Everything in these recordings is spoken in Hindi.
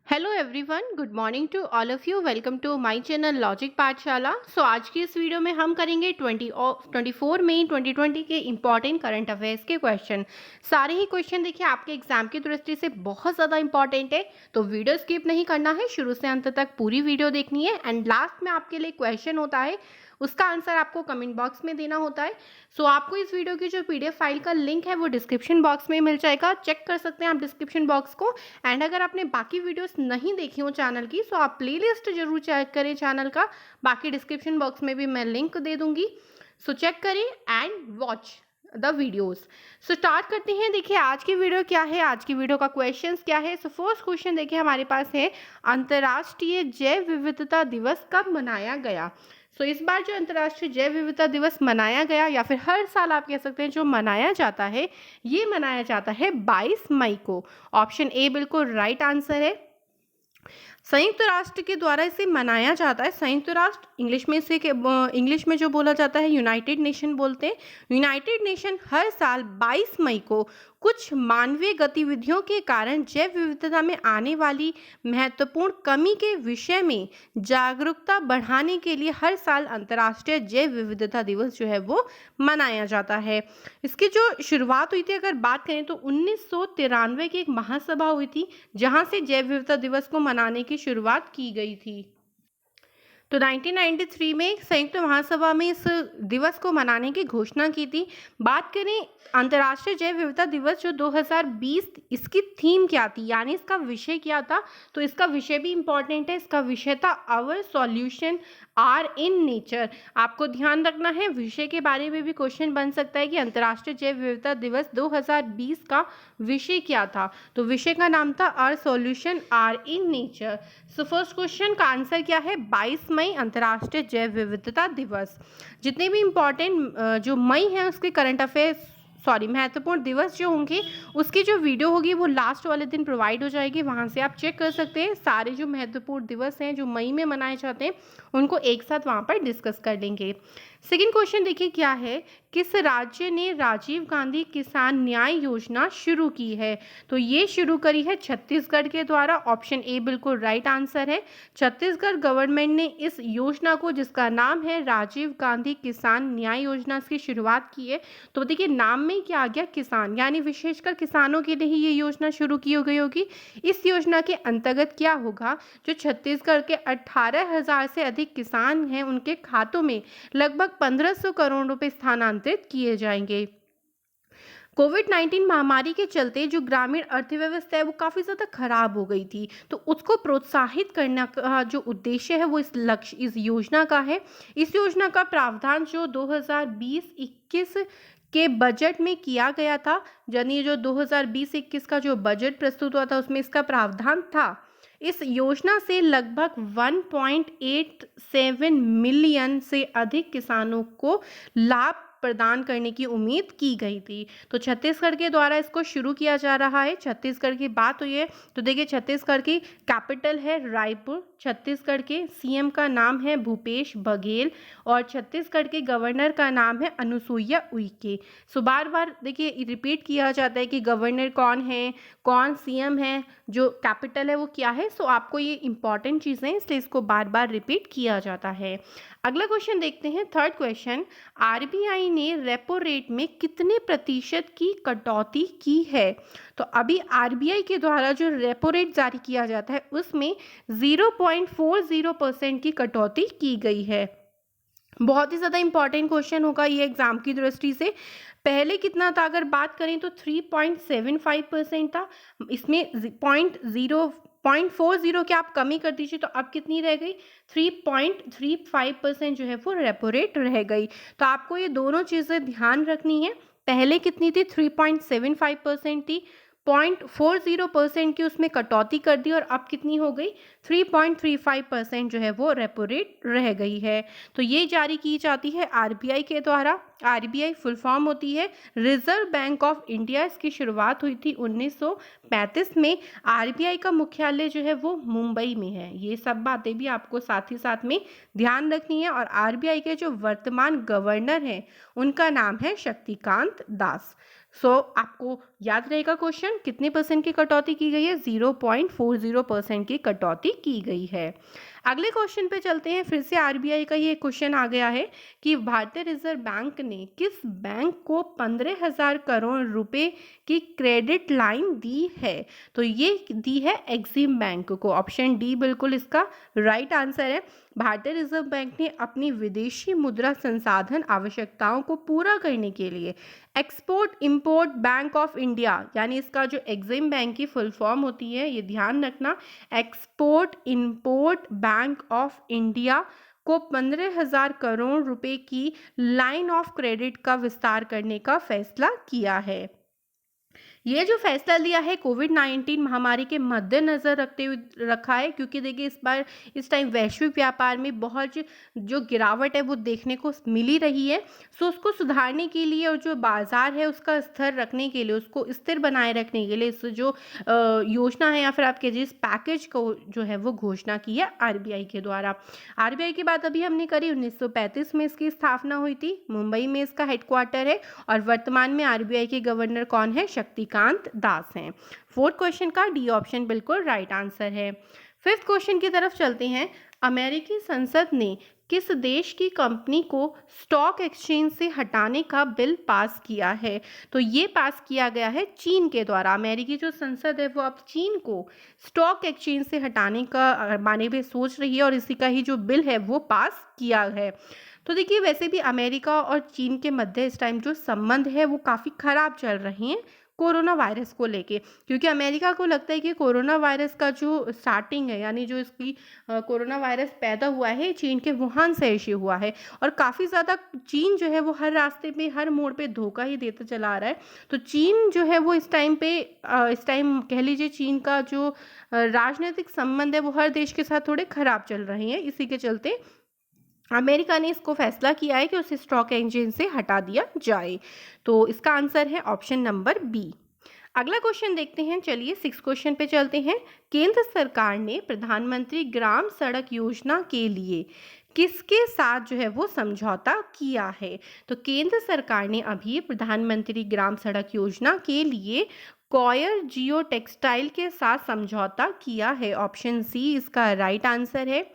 Hello everyone, good morning to all of you. Welcome to my channel logic Pathshala. आज की इस वीडियो में हम करेंगे 24 मई 2020 के इम्पॉर्टेंट करंट अफेयर्स के क्वेश्चन। सारे ही क्वेश्चन देखिए आपके एग्जाम की दृष्टि से बहुत ज़्यादा इंपॉर्टेंट है, तो वीडियो स्किप नहीं करना है, शुरू से अंत तक पूरी वीडियो देखनी है। एंड लास्ट में आपके लिए क्वेश्चन होता है, उसका आंसर आपको कमेंट बॉक्स में देना होता है। आपको इस वीडियो की जो पीडीएफ फाइल का लिंक है वो डिस्क्रिप्शन बॉक्स में मिल जाएगा, चेक कर सकते हैं आप डिस्क्रिप्शन बॉक्स को। एंड अगर आपने बाकी वीडियोस नहीं देखी हो चैनल की, सो आप प्लेलिस्ट जरूर चेक करें चैनल का, बाकी डिस्क्रिप्शन बॉक्स में भी मैं लिंक दे दूंगी। चेक करें and watch the videos. Start करते हैं। देखिए आज की वीडियो क्या है, आज की वीडियो का क्वेश्चंस क्या है। फर्स्ट क्वेश्चन देखिए हमारे पास है, अंतर्राष्ट्रीय जैव विविधता दिवस कब मनाया गया। इस बार जो अंतर्राष्ट्रीय जैव विविधता दिवस मनाया गया, या फिर हर साल आप कह सकते हैं जो मनाया जाता है, ये मनाया जाता है 22 मई को। ऑप्शन ए बिल्कुल राइट आंसर है। संयुक्त राष्ट्र के द्वारा इसे मनाया जाता है। संयुक्त राष्ट्र इंग्लिश में जो बोला जाता है यूनाइटेड नेशन बोलते हैं। यूनाइटेड नेशन हर साल 22 मई को कुछ मानवीय गतिविधियों के कारण जैव विविधता में आने वाली महत्वपूर्ण कमी के विषय में जागरूकता बढ़ाने के लिए हर साल अंतर्राष्ट्रीय जैव विविधता दिवस जो है वो मनाया जाता है। इसकी जो शुरुआत हुई थी, अगर बात करें तो 1993 की एक महासभा हुई थी, जहां से जैव विविधता दिवस को मनाने की शुरुआत की गई थी। तो 1993 में संयुक्त महासभा में इस दिवस को मनाने की घोषणा की थी। बात करें अंतर्राष्ट्रीय जैव विविधता दिवस जो 2020, इसकी थीम क्या थी, यानी इसका विषय क्या था, तो इसका विषय भी इंपॉर्टेंट है। इसका विषय था our solution are in nature. आपको ध्यान रखना है, विषय के बारे में भी क्वेश्चन बन सकता है कि अंतर्राष्ट्रीय जैव विविधता दिवस 2020 का विषय क्या था। तो विषय का नाम था our solution are in nature. First question का आंसर क्या है, 22 मई अंतर्राष्ट्रीय जैव विविधता दिवस। जितने भी इंपॉर्टेंट जो मई है उसके करंट अफेयर्स महत्वपूर्ण दिवस जो होंगे, उसकी जो वीडियो होगी वो लास्ट वाले दिन प्रोवाइड हो जाएगी, वहां से आप चेक कर सकते हैं। सारे जो महत्वपूर्ण दिवस हैं जो मई में मनाए जाते हैं उनको एक साथ वहां पर डिस्कस कर लेंगे। सेकेंड क्वेश्चन देखिए क्या है, किस राज्य ने राजीव गांधी किसान न्याय योजना शुरू की है। तो ये शुरू करी है छत्तीसगढ़ के द्वारा। ऑप्शन ए बिल्कुल राइट आंसर है। छत्तीसगढ़ गवर्नमेंट ने इस योजना को, जिसका नाम है राजीव गांधी किसान न्याय योजना, इसकी शुरुआत की है। तो देखिए नाम में क्या आ गया, किसान, यानी विशेषकर किसानों के लिए ही ये योजना शुरू की गई होगी। इस योजना के अंतर्गत क्या होगा, जो छत्तीसगढ़ के 18,000 से अधिक किसान हैं उनके खातों में लगभग 1500 करोड़ रुपए स्थानांतरित किए जाएंगे। कोविड-19 महामारी के चलते जो ग्रामीण अर्थव्यवस्था है वो काफ़ी ज़्यादा खराब हो गई थी, तो उसको प्रोत्साहित करने का जो उद्देश्य है वो इस योजना का है। इस योजना का प्रावधान जो 2020-21 के बजट में किया गया था, यानी जो 2020-21 का जो बजट प्रस्तुत हुआ था उसमें इसका प्रावधान था। इस योजना से लगभग 1.87 मिलियन से अधिक किसानों को लाभ प्रदान करने की उम्मीद की गई थी। तो छत्तीसगढ़ के द्वारा इसको शुरू किया जा रहा है। छत्तीसगढ़ की बात हुई है तो देखिए छत्तीसगढ़ की कैपिटल है रायपुर, छत्तीसगढ़ के सीएम का नाम है भूपेश बघेल, और छत्तीसगढ़ के गवर्नर का नाम है अनुसुईया उइके। बार बार देखिए रिपीट किया जाता है कि गवर्नर कौन है, कौन सीएम है, जो कैपिटल है वो क्या है। आपको ये इंपॉर्टेंट चीज़ें, इसलिए इसको बार बार रिपीट किया जाता है। अगला क्वेश्चन देखते हैं, थर्ड क्वेश्चन, आरबीआई ने रेपो रेट में कितने प्रतिशत की कटौती की है। तो अभी आरबीआई के द्वारा जो रेपो रेट जारी किया जाता है उसमें 0.40% की कटौती की गई है। बहुत ही ज़्यादा इंपॉर्टेंट क्वेश्चन होगा ये एग्जाम की दृष्टि से। पहले कितना था, अगर बात करें तो 3.75% था, इसमें 0.40 के आप कमी कर दीजिए तो अब कितनी रह गई, 3.35% जो है वो रेपो रेट रह गई। तो आपको ये दोनों चीज़ें ध्यान रखनी है। पहले कितनी थी, 3.75% थी, 0.40% की उसमें कटौती कर दी और अब कितनी हो गई, 3.35% जो है वो रेपो रेट रह गई है। तो ये जारी की जाती है आरबीआई के द्वारा। आरबीआई फुल फॉर्म होती है रिजर्व बैंक ऑफ इंडिया। इसकी शुरुआत हुई थी 1935 में। आरबीआई का मुख्यालय जो है वो मुंबई में है। ये सब बातें भी आपको साथ ही साथ में ध्यान रखनी है। और आरबीआई के जो वर्तमान गवर्नर हैं उनका नाम है शक्तिकांत दास। आपको याद रहेगा क्वेश्चन, कितने परसेंट की कटौती की गई है? 0.40% की कटौती की गई है। अगले क्वेश्चन पे चलते हैं। फिर से आरबीआई का ये क्वेश्चन आ गया है कि भारतीय रिजर्व बैंक ने किस बैंक को 15,000 करोड़ रुपए की क्रेडिट लाइन दी है? तो ये दी है एक्सिम बैंक को। ऑप्शन डी बिल्कुल इसका राइट आंसर है। भारतीय रिजर्व बैंक ने अपनी विदेशी मुद्रा संसाधन आवश्यकताओं को पूरा करने के लिए export import bank of India, यानी इसका जो एक्सिम बैंक की फुल फॉर्म होती है, ये ध्यान रखना, export import bank of India को 15,000 करोड़ रुपए की लाइन ऑफ क्रेडिट का विस्तार करने का फैसला किया है। ये जो फैसला लिया है कोविड-19 महामारी के मद्देनजर रखते हुए रखा है, क्योंकि देखिए इस टाइम वैश्विक व्यापार में बहुत जो गिरावट है वो देखने को मिल ही रही है। सो उसको सुधारने के लिए और जो बाजार है उसका स्तर रखने के लिए, उसको स्थिर बनाए रखने के लिए इस जो योजना है या फिर आप कहिए इस पैकेज को जो है वो घोषणा की है आरबीआई के द्वारा। आरबीआई की बात अभी हमने करी, 1935 में इसकी स्थापना हुई थी, मुंबई में इसका हेडक्वार्टर है और वर्तमान में आरबीआई के गवर्नर कौन है? शक्तिकांत दास हैं। फोर्थ क्वेश्चन का डी ऑप्शन बिल्कुल राइट आंसर है। फिफ्थ क्वेश्चन की तरफ चलते हैं। अमेरिकी संसद ने किस देश की कंपनी को स्टॉक एक्सचेंज से हटाने का बिल पास किया है? तो ये पास किया गया है चीन के द्वारा। अमेरिकी जो संसद है वो अब चीन को स्टॉक एक्सचेंज से हटाने का बारे में सोच रही है और इसी का ही जो बिल है वो पास किया है। तो देखिए वैसे भी अमेरिका और चीन के मध्य इस टाइम जो संबंध है वो काफ़ी खराब चल रहे हैं कोरोना वायरस को लेके, क्योंकि अमेरिका को लगता है कि कोरोना वायरस का जो स्टार्टिंग है, यानी जो इसकी कोरोना वायरस पैदा हुआ है चीन के वुहान से इश्यू हुआ है और काफ़ी ज़्यादा चीन जो है वो हर रास्ते पे हर मोड़ पे धोखा ही देता चला आ रहा है। तो चीन जो है वो इस टाइम कह लीजिए चीन का जो राजनीतिक संबंध है वो हर देश के साथ थोड़े खराब चल रहे हैं। इसी के चलते अमेरिका ने इसको फैसला किया है कि उसे स्टॉक एक्सचेंज से हटा दिया जाए। तो इसका आंसर है ऑप्शन नंबर बी। अगला क्वेश्चन देखते हैं। चलिए सिक्स क्वेश्चन पे चलते हैं। केंद्र सरकार ने प्रधानमंत्री ग्राम सड़क योजना के लिए किसके साथ जो है वो समझौता किया है? तो केंद्र सरकार ने अभी प्रधानमंत्री ग्राम सड़क योजना के लिए कॉयर जियो टेक्सटाइल के साथ समझौता किया है। ऑप्शन सी इसका राइट आंसर है।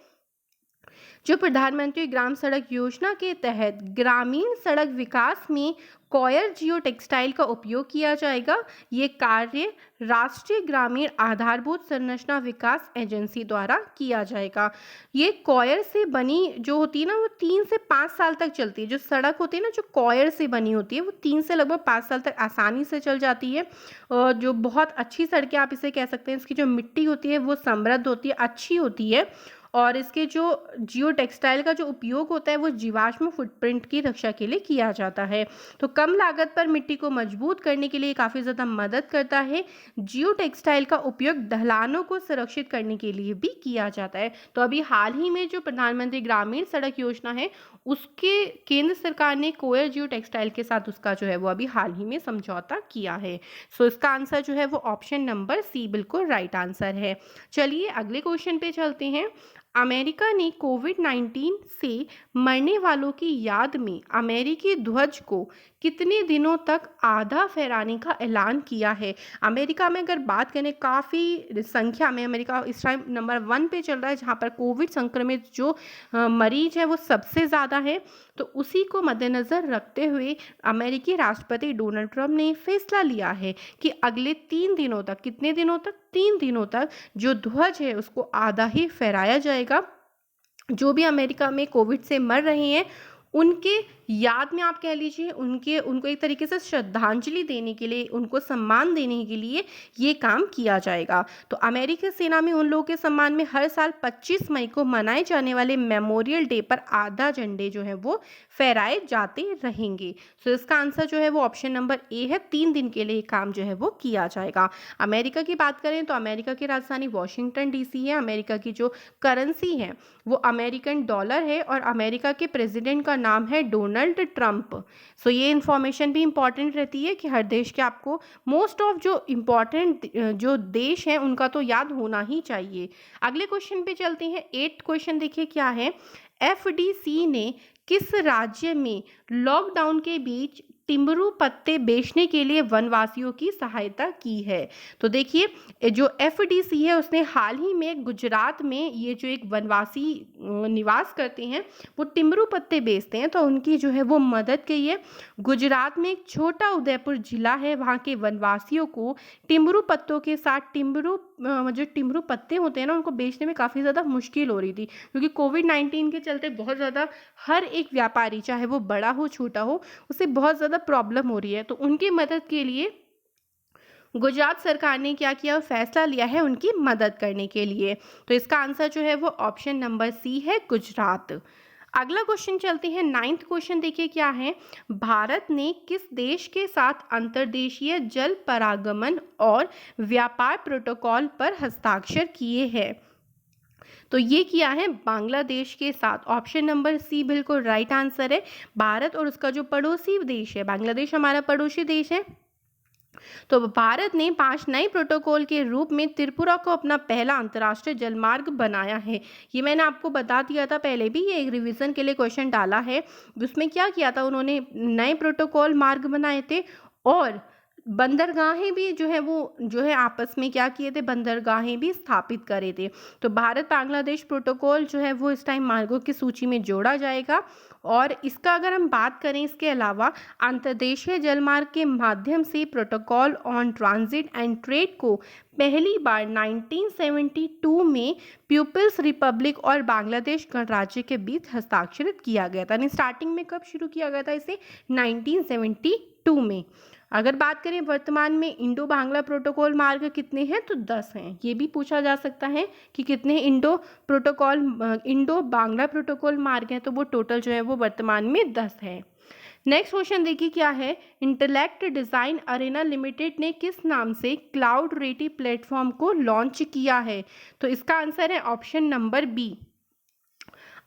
जो प्रधानमंत्री ग्राम सड़क योजना के तहत ग्रामीण सड़क विकास में कॉयर जियो टेक्सटाइल का उपयोग किया जाएगा। ये कार्य राष्ट्रीय ग्रामीण आधारभूत संरचना विकास एजेंसी द्वारा किया जाएगा। ये कॉयर से बनी जो होती है ना वो 3 से 5 साल तक चलती है। जो सड़क होती है ना जो कॉयर से बनी होती है वो 3 से लगभग 5 साल तक आसानी से चल जाती है। और जो बहुत अच्छी सड़कें आप इसे कह सकते हैं, इसकी जो मिट्टी होती है वो समृद्ध होती है, अच्छी होती है। और इसके जो जियो टेक्सटाइल का जो उपयोग होता है वो जीवाश्म फुटप्रिंट की रक्षा के लिए किया जाता है। तो कम लागत पर मिट्टी को मजबूत करने के लिए काफ़ी ज़्यादा मदद करता है। जियो टेक्सटाइल का उपयोग ढलानों को सुरक्षित करने के लिए भी किया जाता है। तो अभी हाल ही में जो प्रधानमंत्री ग्रामीण सड़क योजना है उसके केंद्र सरकार ने कोयर जियो टेक्सटाइल के साथ उसका जो है वो अभी हाल ही में समझौता किया है। सो इसका आंसर जो है वो ऑप्शन नंबर सी बिल्कुल राइट आंसर है। चलिए अगले क्वेश्चन पे चलते हैं। अमेरिका ने कोविड-19 से मरने वालों की याद में अमेरिकी ध्वज को कितने दिनों तक आधा फहराने का ऐलान किया है? अमेरिका में अगर बात करें काफ़ी संख्या में अमेरिका इस टाइम नंबर 1 पे चल रहा है, जहाँ पर कोविड संक्रमित जो मरीज है वो सबसे ज़्यादा है। तो उसी को मद्देनज़र रखते हुए अमेरिकी राष्ट्रपति डोनाल्ड ट्रंप ने फैसला लिया है कि अगले 3 दिनों तक, कितने दिनों तक? 3 दिनों तक जो ध्वज है उसको आधा ही फहराया जाएगा। जो भी अमेरिका में कोविड से मर रहे हैं उनके याद में आप कह लीजिए उनको एक तरीके से श्रद्धांजलि देने के लिए, उनको सम्मान देने के लिए ये काम किया जाएगा। तो अमेरिकी सेना में उन लोगों के सम्मान में हर साल 25 मई को मनाए जाने वाले मेमोरियल डे पर आधा झंडे जो है वो फहराए जाते रहेंगे। सो इसका आंसर जो है वो ऑप्शन नंबर ए है। 3 दिन के लिए काम जो है वो किया जाएगा। अमेरिका की बात करें तो अमेरिका की राजधानी वॉशिंगटन डीसी है। अमेरिका की जो करेंसी है वो अमेरिकन डॉलर है और अमेरिका के प्रेसिडेंट का नाम है डोनाल्ड ट्रंप। सो ये इन्फॉर्मेशन भी इंपॉर्टेंट रहती है कि हर देश के आपको मोस्ट ऑफ जो इम्पॉर्टेंट जो देश हैं उनका तो याद होना ही चाहिए। अगले क्वेश्चन पे चलते हैं। 8th क्वेश्चन देखिए क्या है। एफडीसी ने किस राज्य में लॉकडाउन के बीच टिम्बरू पत्ते बेचने के लिए वनवासियों की सहायता की है? तो देखिए जो एफडीसी है उसने हाल ही में गुजरात में ये जो एक वनवासी निवास करते हैं वो टिम्बरू पत्ते बेचते हैं, तो उनकी जो है वो मदद की है। गुजरात में एक छोटा उदयपुर जिला है, वहाँ के वनवासियों को टिम्बरू पत्तों के साथ जो टिम्बरू पत्ते होते हैं ना उनको बेचने में काफ़ी ज़्यादा मुश्किल हो रही थी, क्योंकि कोविड-19 के चलते बहुत ज़्यादा हर एक व्यापारी चाहे वो बड़ा हो छोटा हो उसे बहुत ज़्यादा प्रॉब्लम हो रही है। तो उनकी मदद के लिए गुजरात सरकार ने क्या किया, फैसला लिया है उनकी मदद करने के लिए। तो इसका आंसर जो है वो ऑप्शन नंबर सी है, गुजरात। अगला क्वेश्चन चलते हैं, 9th क्वेश्चन देखिए क्या है। भारत ने किस देश के साथ अंतर्देशीय जल परागमन और व्यापार प्रोटोकॉल पर हस्ताक्षर किए हैं? तो ये किया है बांग्लादेश के साथ। ऑप्शन नंबर सी बिल्कुल राइट आंसर है। भारत और उसका जो पड़ोसी देश है, बांग्लादेश हमारा पड़ोसी देश है, तो भारत ने 5 नए प्रोटोकॉल के रूप में त्रिपुरा को अपना पहला अंतर्राष्ट्रीय जलमार्ग बनाया है। ये मैंने आपको बता दिया था पहले भी, ये एक रिवीजन के लिए क्वेश्चन डाला है। उसमें क्या किया था, उन्होंने नए प्रोटोकॉल मार्ग बनाए थे और बंदरगाहें भी जो है आपस में क्या किए थे, बंदरगाहें भी स्थापित करे थे। तो भारत बांग्लादेश प्रोटोकॉल जो है वो इस टाइम मार्गों की सूची में जोड़ा जाएगा। और इसका अगर हम बात करें, इसके अलावा अंतर्देशीय जलमार्ग के माध्यम से protocol on transit and trade को पहली बार 1972 में पीपल्स रिपब्लिक और बांग्लादेश गणराज्य के बीच हस्ताक्षरित किया गया था। यानी स्टार्टिंग में कब शुरू किया गया था इसे, 1972 में। अगर बात करें वर्तमान में इंडो बांग्ला प्रोटोकॉल मार्ग कितने हैं, तो 10 हैं। ये भी पूछा जा सकता है कि कितने इंडो बांग्ला प्रोटोकॉल मार्ग हैं, तो वो टोटल जो है वो वर्तमान में 10 है। नेक्स्ट क्वेश्चन देखिए क्या है। इंटेलेक्ट डिजाइन अरेना लिमिटेड ने किस नाम से क्लाउड रेडी प्लेटफॉर्म को लॉन्च किया है? तो इसका आंसर है option number B,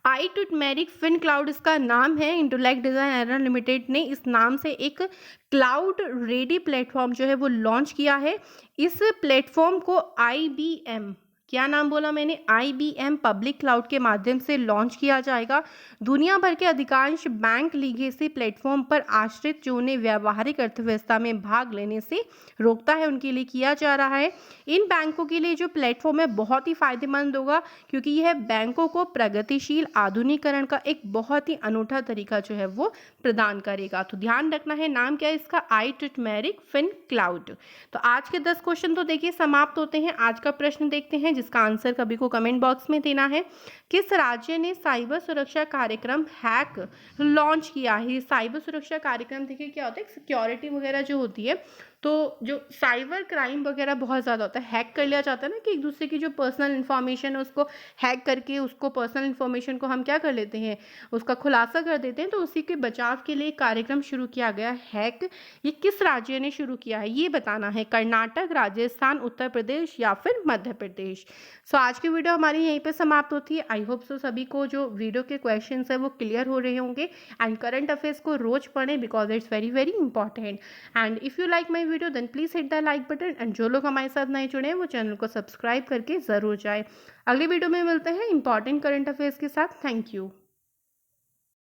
iTutmeric fin cloud इसका नाम है। इंटेलेक्ट डिजाइन अरेना लिमिटेड ने इस नाम से एक क्लाउड रेडी प्लेटफॉर्म जो है वो लॉन्च किया है। इस प्लेटफॉर्म को IBM, क्या नाम बोला मैंने, IBM पब्लिक क्लाउड के माध्यम से लॉन्च किया जाएगा। दुनिया भर के अधिकांश बैंक लीगेसी प्लेटफॉर्म पर आश्रित जो उन्हें व्यावहारिक अर्थव्यवस्था में भाग लेने से रोकता है, उनके लिए किया जा रहा है। इन बैंकों के लिए जो प्लेटफॉर्म है बहुत ही फायदेमंद होगा, क्योंकि यह बैंकों को प्रगतिशील आधुनिकीकरण का एक बहुत ही अनूठा तरीका जो है वो प्रदान करेगा। तो ध्यान रखना है, नाम क्या है इसका, iTutmeric फिन क्लाउड। तो आज के 10 क्वेश्चन तो देखिए समाप्त होते हैं। आज का प्रश्न देखते हैं जिसका आंसर कभी को कमेंट बॉक्स में देना है। किस राज्य ने साइबर सुरक्षा कार्यक्रम हैक लॉन्च किया है? साइबर सुरक्षा कार्यक्रम देखिए क्या होता है, सिक्योरिटी वगैरह जो होती है, तो जो साइबर क्राइम वगैरह बहुत ज़्यादा होता है, हैक कर लिया जाता है ना, कि एक दूसरे की जो पर्सनल इन्फॉर्मेशन है उसको हैक करके उसको पर्सनल इन्फॉर्मेशन को हम क्या कर लेते हैं, उसका खुलासा कर देते हैं। तो उसी के बचाव के लिए कार्यक्रम शुरू किया गया हैक। ये किस राज्य ने शुरू किया है ये बताना है, कर्नाटक, राजस्थान, उत्तर प्रदेश या फिर मध्य प्रदेश। सो आज की वीडियो हमारी यहीं पे समाप्त होती है। आई होप सो सभी को जो वीडियो के क्वेश्चंस है वो क्लियर हो रहे होंगे। एंड करंट अफेयर्स को रोज पढ़ें because it's very very important. And if you like my video then please hit the like button. And जो लोग हमारे साथ नए जुड़े हैं वो चैनल को सब्सक्राइब करके ज़रूर जाए। अगली वीडियो में मिलते हैं इंपॉर्टेंट करंट अफेयर्स के साथ। Thank you.